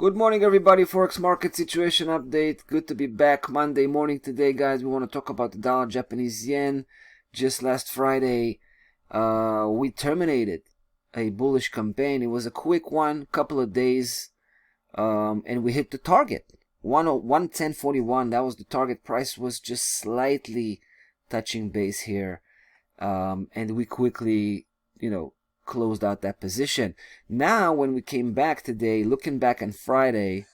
Good morning, everybody. Forex market situation update. Good to be back Monday morning today, guys. We want to talk about the dollar, Japanese yen. Just last Friday, we terminated a bullish campaign. It was a quick one, couple of days, and we hit the target. 110.41. That was the target. Price was just slightly touching base here, and we quickly, closed out that position. Now, when we came back today, looking back on Friday,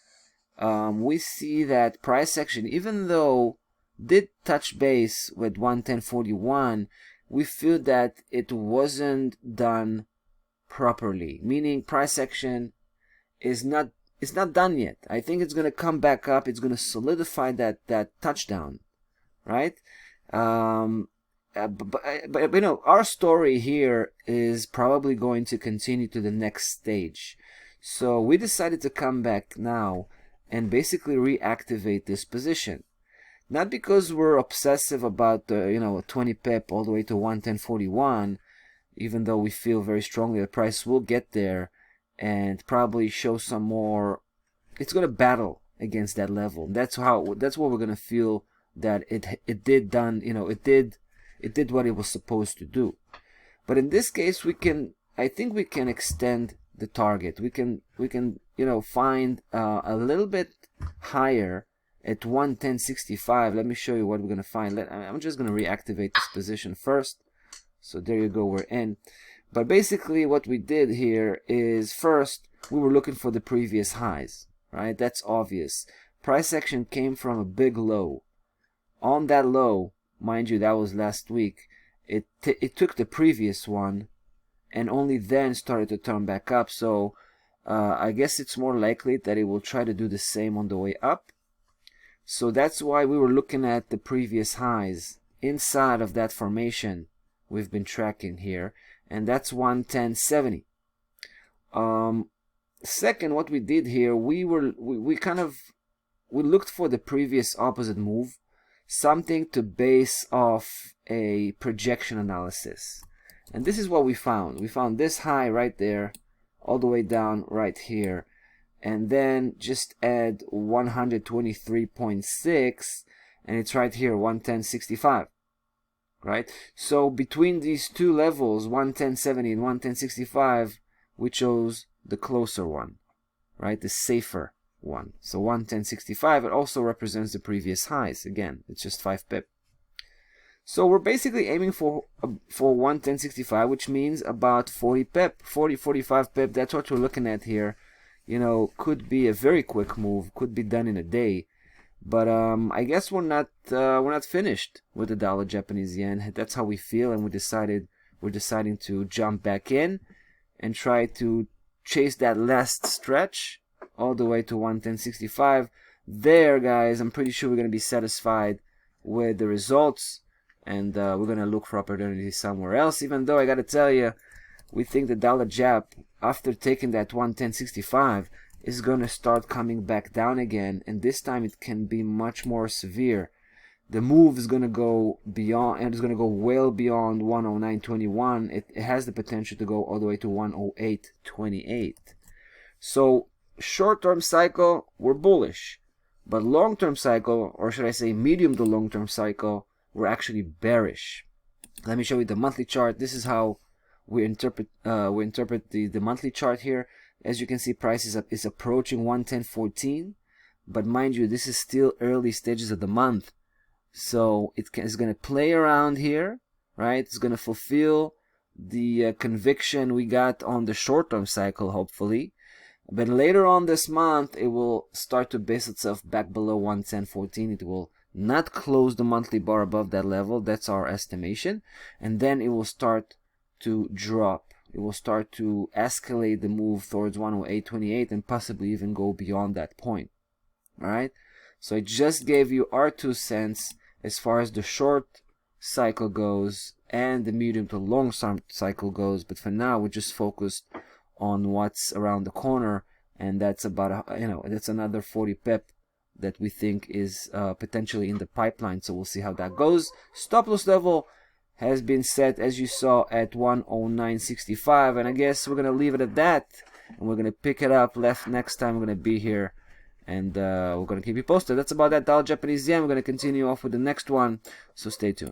we see that price action, even though did touch base with 110.41, we feel that it wasn't done properly. Meaning, price action is not done yet. I think it's gonna come back up. It's gonna solidify that touchdown, right? But our story here is probably going to continue to the next stage. So we decided to come back now and basically reactivate this position. Not because we're obsessive about a 20 pip all the way to 110.41, even though we feel very strongly the price will get there and probably show some more. It's going to battle against that level. That's what we're going to feel that it did what it was supposed to do. But in this case, I think we can extend the target. We can find a little bit higher at 110.65. Let me show you what we're gonna find. I'm just gonna reactivate this position first. So there you go, we're in. But basically what we did here is, first we were looking for the previous highs, right? That's obvious. Price action came from a big low. On that low, mind you, that was last week, it took the previous one and only then started to turn back up. So I guess it's more likely that it will try to do the same on the way up. So that's why we were looking at the previous highs inside of that formation we've been tracking here, and that's 110.70. Second, what we did here, we looked for the previous opposite move, something to base off a projection analysis. And this is what we found. We found this high right there, all the way down right here. And then just add 123.6, and it's right here, 110.65. Right? So between these two levels, 110.70 and 110.65, we chose the closer one, right? The safer one. So 110.65, it also represents the previous highs. Again, it's just 5 pip. So we're basically aiming for 110.65, which means about 40 pip, 45 pip. That's what we're looking at here. Could be a very quick move, could be done in a day. But I guess we're not finished with the dollar Japanese yen. That's how we feel, and we're deciding to jump back in and try to chase that last stretch all the way to 110.65. There, guys, I'm pretty sure we're going to be satisfied with the results, and we're going to look for opportunities somewhere else. Even though I got to tell you, we think the dollar Jap, after taking that 110.65, is going to start coming back down again, and this time it can be much more severe. The move is going to go beyond, and it's going to go well beyond 109.21. It has the potential to go all the way to 108.28. So short-term cycle, we're bullish, but long-term cycle, or should I say medium to long-term cycle, we're actually bearish. Let me show you the monthly chart. This is how we interpret the monthly chart here. As you can see, price is approaching 110.14, but mind you, this is still early stages of the month, so it's going to play around here, right? It's going to fulfill the conviction we got on the short-term cycle, hopefully. But later on this month, it will start to base itself back below 110.14. It will not close the monthly bar above that level. That's our estimation. And then it will start to drop. It will start to escalate the move towards 108.28 and possibly even go beyond that point. Alright? So I just gave you our 2 cents as far as the short cycle goes and the medium to long cycle goes. But for now, we're just focused on what's around the corner, and that's about that's another 40 pip that we think is potentially in the pipeline. So we'll see how that goes. Stop loss level has been set, as you saw, at 109.65, and I guess we're gonna leave it at that. and we're gonna pick it up next time. We're gonna be here, and we're gonna keep you posted. That's about that. Dollar Japanese yen. We're gonna continue off with the next one, so stay tuned.